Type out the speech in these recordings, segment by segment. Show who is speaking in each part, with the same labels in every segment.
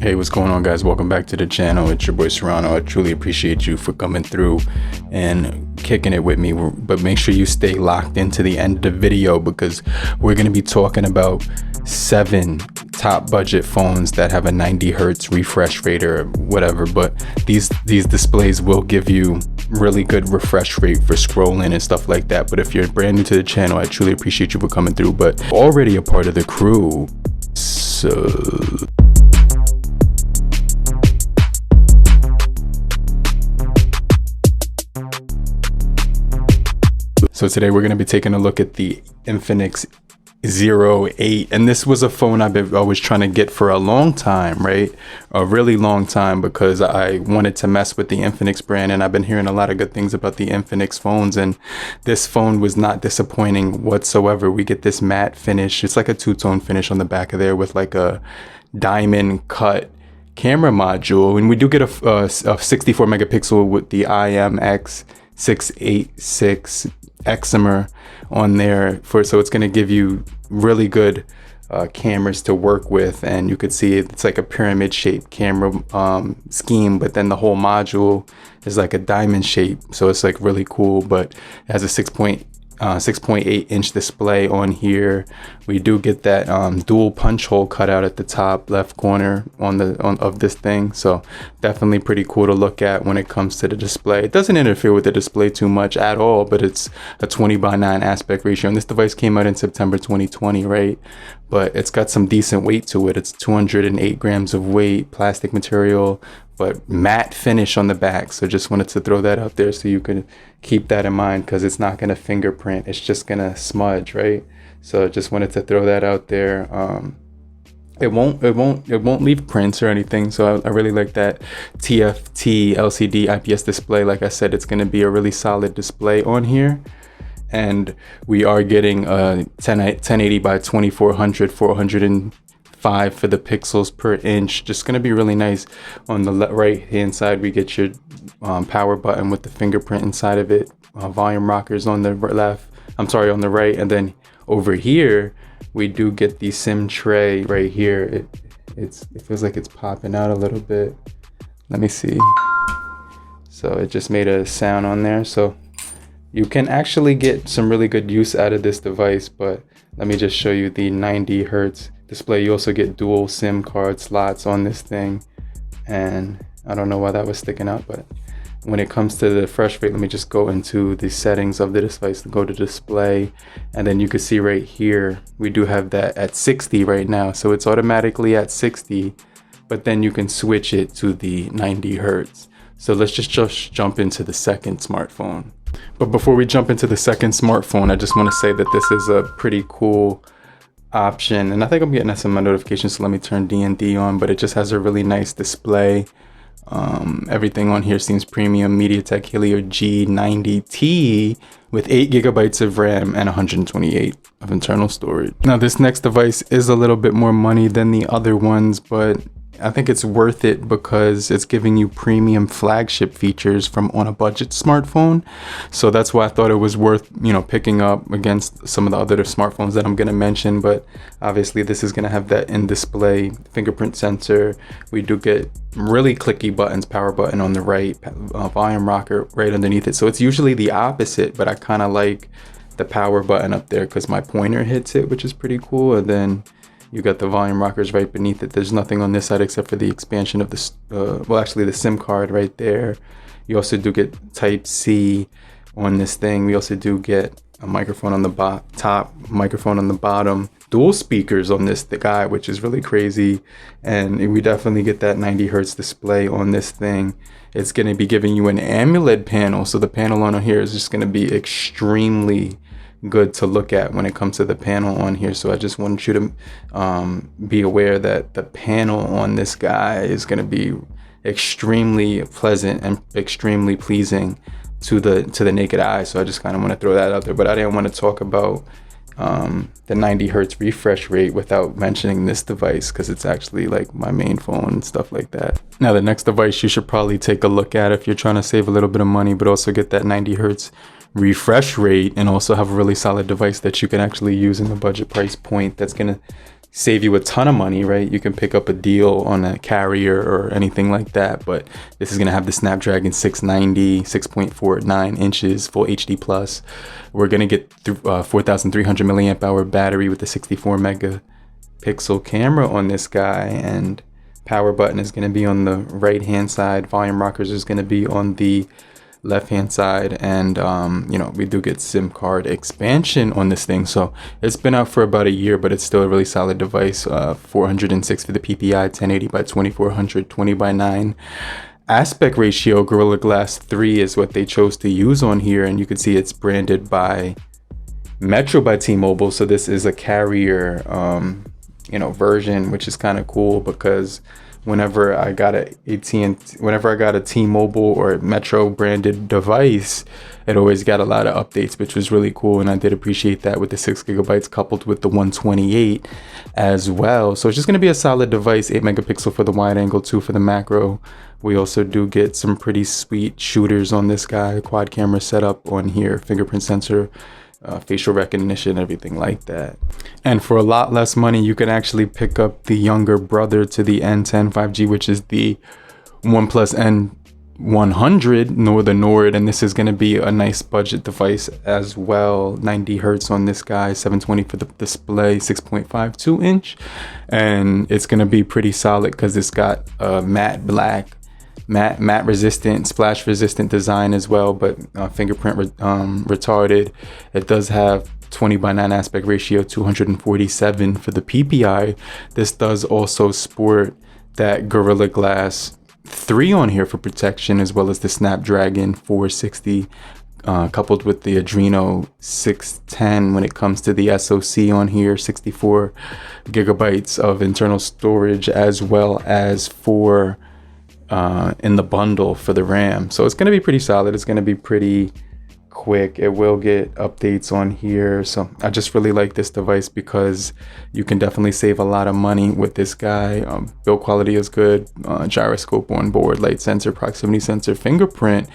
Speaker 1: Hey, what's going on, guys? Welcome back to the channel. It's your boy Cyrano. I truly appreciate you for coming through and kicking it with me, but make sure you stay locked into the end of the video because we're going to be talking about 7 top budget phones that have a 90 hertz refresh rate or whatever, but these displays will give you really good refresh rate for scrolling and stuff like that. But if you're brand new to the channel, I truly appreciate you for coming through, but already a part of the crew, So today we're going to be taking a look at the Infinix Zero 8, and this was a phone I was trying to get for a long time, right? A really long time, because I wanted to mess with the Infinix brand, and I've been hearing a lot of good things about the Infinix phones, and this phone was not disappointing whatsoever. We get this matte finish. It's like a two-tone finish on the back of there with like a diamond cut camera module, and we do get a 64 megapixel with the IMX686 Excimer on there so it's going to give you really good cameras to work with, and you could see it's like a pyramid shaped camera scheme, but then the whole module is like a diamond shape, so it's like really cool. But it has a 6.8 inch display on here. We do get that dual punch hole cut out at the top left corner of this thing, so definitely pretty cool to look at when it comes to the display. It doesn't interfere with the display too much at all, but it's a 20:9 aspect ratio, and this device came out in September 2020, right? But it's got some decent weight to it. It's 208 grams of weight, plastic material, but matte finish on the back. So just wanted to throw that out there so you can keep that in mind, because it's not going to fingerprint, it's just going to smudge, right? So just wanted to throw that out there. It won't leave prints or anything, so I really like that TFT LCD IPS display. Like I said, it's going to be a really solid display on here, and we are getting a 1080 by 2400 405 for the pixels per inch. Just going to be really nice. On the right hand side, we get your power button with the fingerprint inside of it, volume rockers on the left, on the right, and then over here we do get the SIM tray right here. It feels like it's popping out a little bit. Let me see. So it just made a sound on there, so you can actually get some really good use out of this device. But let me just show you the 90 hertz display. You also get dual SIM card slots on this thing, and I don't know why that was sticking out, but when it comes to the refresh rate, let me just go into the settings of the device, go to display, and then you can see right here we do have that at 60 right now, so it's automatically at 60, but then you can switch it to the 90 hertz. So let's just jump into the second smartphone. But before we jump into the second smartphone, I just want to say that this is a pretty cool option, and I think I'm getting some notifications, so let me turn D&D on. But it just has a really nice display. Everything on here seems premium. MediaTek Helio G90T with 8 gigabytes of RAM and 128 of internal storage. Now this next device is a little bit more money than the other ones, but I think it's worth it because it's giving you premium flagship features from on a budget smartphone. So that's why I thought it was worth, picking up against some of the other smartphones that I'm going to mention. But obviously this is going to have that in-display fingerprint sensor. We do get really clicky buttons, power button on the right, volume rocker right underneath it. So it's usually the opposite, but I kind of like the power button up there because my pointer hits it, which is pretty cool. And then you got the volume rockers right beneath it. There's nothing on this side except for the expansion of the SIM card right there. You also do get Type-C on this thing. We also do get a microphone on the top, microphone on the bottom, dual speakers on this guy, which is really crazy. And we definitely get that 90 hertz display on this thing. It's going to be giving you an AMOLED panel. So the panel on here is just going to be extremely good to look at when it comes to the panel on here. So I just want you to be aware that the panel on this guy is going to be extremely pleasant and extremely pleasing to the naked eye. So I just kind of want to throw that out there, but I didn't want to talk about the 90 hertz refresh rate without mentioning this device, because it's actually like my main phone and stuff like that. Now the next device you should probably take a look at if you're trying to save a little bit of money but also get that 90 hertz refresh rate and also have a really solid device that you can actually use in the budget price point that's going to save you a ton of money, right? You can pick up a deal on a carrier or anything like that, but this is going to have the Snapdragon 690, 6.49 inches, full HD plus. We're going to get 4,300 milliamp hour battery with the 64 megapixel camera on this guy, and power button is going to be on the right hand side. Volume rockers is going to be on the left hand side, and you know, we do get SIM card expansion on this thing. So it's been out for about a year, but it's still a really solid device. 406 for the PPI, 1080 by 2400, 20 by 9 aspect ratio. Gorilla Glass 3 is what they chose to use on here, and you can see it's branded by Metro by T-Mobile. So this is a carrier you know, version, which is kind of cool, because whenever I got a T-Mobile or Metro branded device, it always got a lot of updates, which was really cool. And I did appreciate that with the 6 gigabytes coupled with the 128 as well. So it's just going to be a solid device. 8 megapixel for the wide angle, 2 for the macro. We also do get some pretty sweet shooters on this guy, quad camera setup on here, fingerprint sensor, facial recognition, everything like that. And for a lot less money, you can actually pick up the younger brother to the N10 5G, which is the OnePlus N100 nor the Nord, and this is going to be a nice budget device as well. 90 hertz on this guy, 720 for the display, 6.52 inch, and it's going to be pretty solid because it's got a matte black, matte resistant, splash resistant design as well, but fingerprint retarded. It does have 20 by 9 aspect ratio, 247 for the PPI. This does also sport that Gorilla Glass 3 on here for protection, as well as the Snapdragon 460 coupled with the Adreno 610 when it comes to the SoC on here, 64 gigabytes of internal storage, as well as 4 in the bundle for the RAM. So it's going to be pretty solid. It's going to be pretty quick. It will get updates on here. So I just really like this device because you can definitely save a lot of money with this guy. Build quality is good. Gyroscope on board, light sensor, proximity sensor, fingerprint,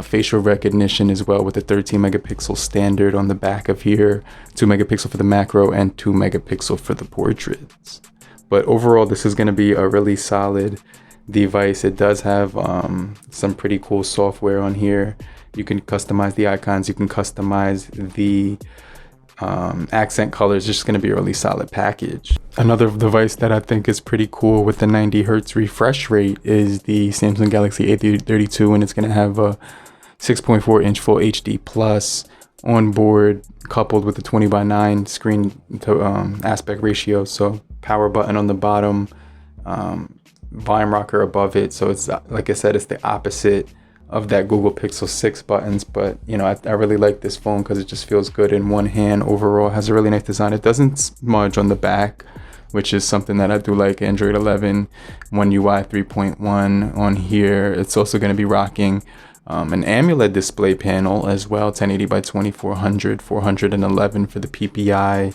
Speaker 1: facial recognition as well, with a 13 megapixel standard on the back of here, 2 megapixel for the macro and 2 megapixel for the portraits. But overall, this is going to be a really solid device. It does have some pretty cool software on here. You can customize the icons, you can customize the accent colors. It's just going to be a really solid package. Another device that I think is pretty cool with the 90 hertz refresh rate is the Samsung Galaxy A32, and it's going to have a 6.4 inch full HD plus on board, coupled with the 20 by 9 screen to aspect ratio. So power button on the bottom, volume rocker above it. So it's, like I said, it's the opposite of that Google Pixel 6 buttons, but you know, I really like this phone because it just feels good in one hand. Overall, it has a really nice design. It doesn't smudge on the back, which is something that I do like. Android 11, One UI 3.1 on here. It's also going to be rocking an AMOLED display panel as well, 1080 by 2400, 411 for the PPI.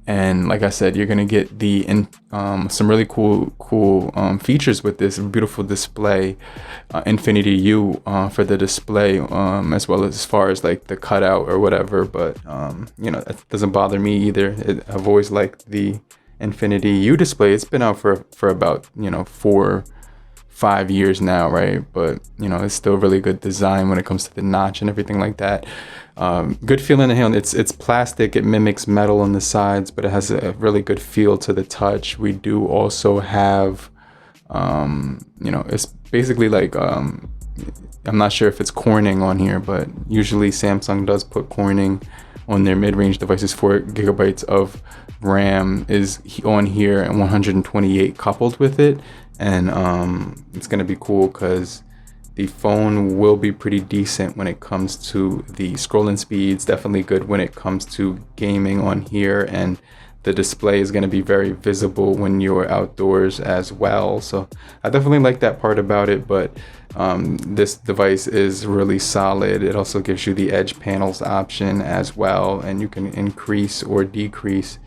Speaker 1: And like I said, you're gonna get the some really cool features with this beautiful display, Infinity U for the display, as well as far as like the cutout or whatever. But you know, that doesn't bother me either. I've always liked the Infinity U display. It's been out for about, you know, 4-5 years now, right? But you know, it's still really good design when it comes to the notch and everything like that. Good feel in the hand. It's plastic. It mimics metal on the sides, but it has a really good feel to the touch. We do also have, you know, it's basically like, I'm not sure if it's Corning on here, but usually Samsung does put Corning on their mid-range devices. 4 gigabytes of RAM is on here and 128 coupled with it. And it's going to be cool because the phone will be pretty decent when it comes to the scrolling speeds. Definitely good when it comes to gaming on here, and the display is going to be very visible when you're outdoors as well. So I definitely like that part about it. But this device is really solid. It also gives you the edge panels option as well, and you can increase or decrease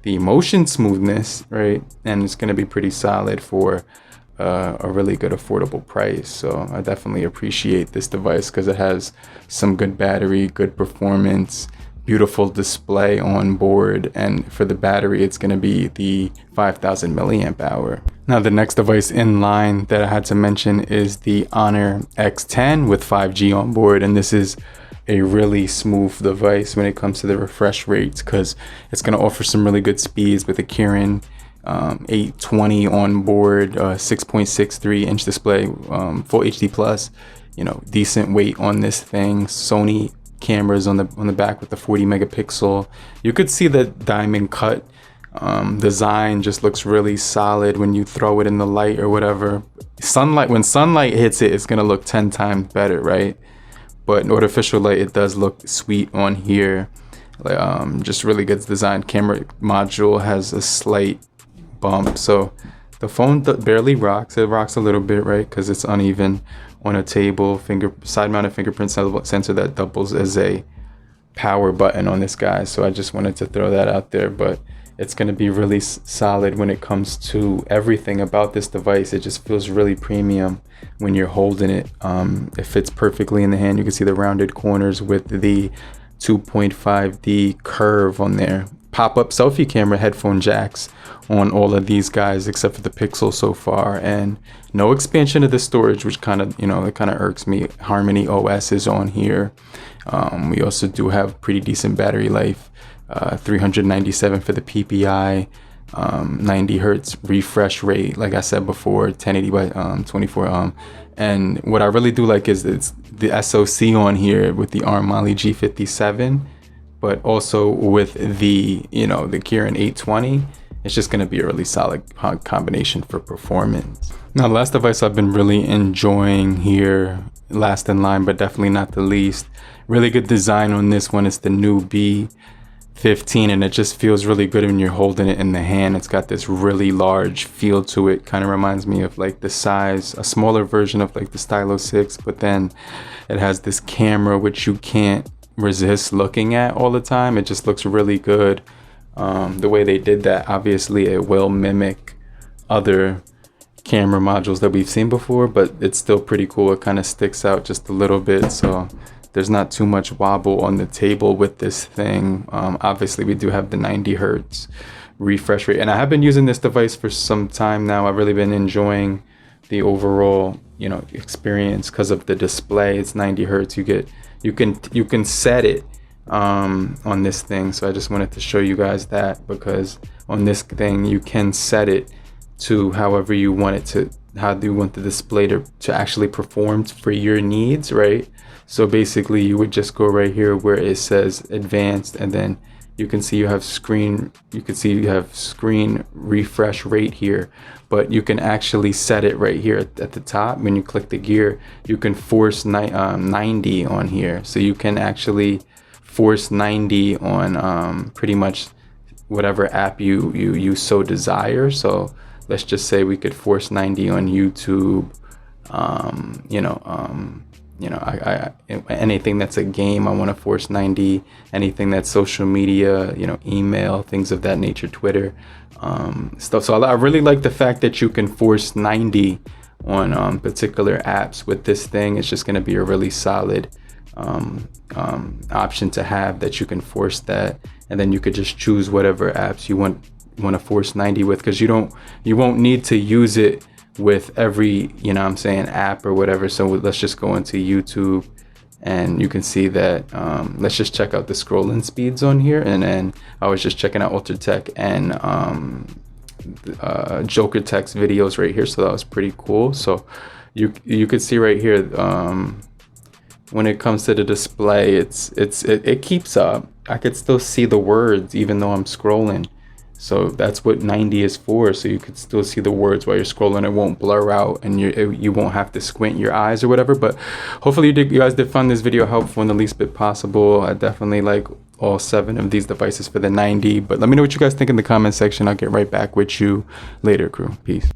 Speaker 1: the motion smoothness, right? And it's going to be pretty solid for a really good affordable price. So I definitely appreciate this device because it has some good battery, good performance, beautiful display on board, and for the battery it's going to be the 5000 milliamp hour. Now the next device in line that I had to mention is the Honor X10 with 5G on board, and this is a really smooth device when it comes to the refresh rates, because it's going to offer some really good speeds with a Kirin 820 on board, 6.63 inch display, full HD plus, you know, decent weight on this thing. Sony cameras on the back with the 40 megapixel. You could see the diamond cut design just looks really solid when you throw it in the light or whatever. When sunlight hits it, it's gonna look 10 times better, right? But in artificial light, it does look sweet on here. Just really good design. Camera module has a slight bump, so the phone barely rocks. It rocks a little bit, right, because it's uneven on a table. Side mounted fingerprint sensor that doubles as a power button on this guy, so I just wanted to throw that out there. But it's going to be really solid when it comes to everything about this device. It just feels really premium when you're holding it. It fits perfectly in the hand. You can see the rounded corners with the 2.5D curve on there. Pop-up selfie camera, headphone jacks on all of these guys except for the Pixel so far, and no expansion of the storage, which kind of, you know, it kind of irks me. Harmony OS is on here. We also do have pretty decent battery life, 397 for the PPI, 90 hertz refresh rate, like I said before, 1080 by 24. And what I really do like is it's the SoC on here with the ARM Mali G57, but also with the, you know, the Kirin 820. It's just going to be a really solid combination for performance. Now, the last device I've been really enjoying here, last in line but definitely not the least, really good design on this one. It's the new B15, and it just feels really good when you're holding it in the hand. It's got this really large feel to it. Kind of reminds me of like the size, a smaller version of like the Stylo 6, but then it has this camera which you can't resist looking at all the time. It just looks really good. The way they did that, obviously it will mimic other camera modules that we've seen before, but it's still pretty cool. It kind of sticks out just a little bit, so there's not too much wobble on the table with this thing. Obviously we do have the 90 hertz refresh rate, and I have been using this device for some time now. I've really been enjoying the overall, you know, experience because of the display. It's 90 hertz. You can set it on this thing, so I just wanted to show you guys that, because on this thing you can set it to however you want it to, how do you want the display to actually perform for your needs, right? So basically you would just go right here where it says advanced, and then you can see you have screen refresh rate here, but you can actually set it right here at the top. When you click the gear, you can force 90 on here, so you can actually force 90 on pretty much whatever app you so desire. So let's just say we could force 90 on YouTube, I anything that's a game, I want to force 90. Anything that's social media, you know, email, things of that nature, Twitter, stuff. So I really like the fact that you can force 90 on particular apps with this thing. It's just going to be a really solid option to have, that you can force that, and then you could just choose whatever apps you want to force 90 with, because you won't need to use it with every, you know what I'm saying, app or whatever. So let's just go into YouTube, and you can see that let's just check out the scrolling speeds on here. And then I was just checking out Ultratech and Joker Tech's videos right here, so that was pretty cool. So you could see right here, when it comes to the display, it keeps up. I could still see the words even though I'm scrolling. So that's what 90 is for, so you could still see the words while you're scrolling. It won't blur out, and you won't have to squint your eyes or whatever. But hopefully you guys did find this video helpful in the least bit possible. I definitely like all 7 of these devices for the 90. But let me know what you guys think in the comment section. I'll get right back with you later, crew. Peace.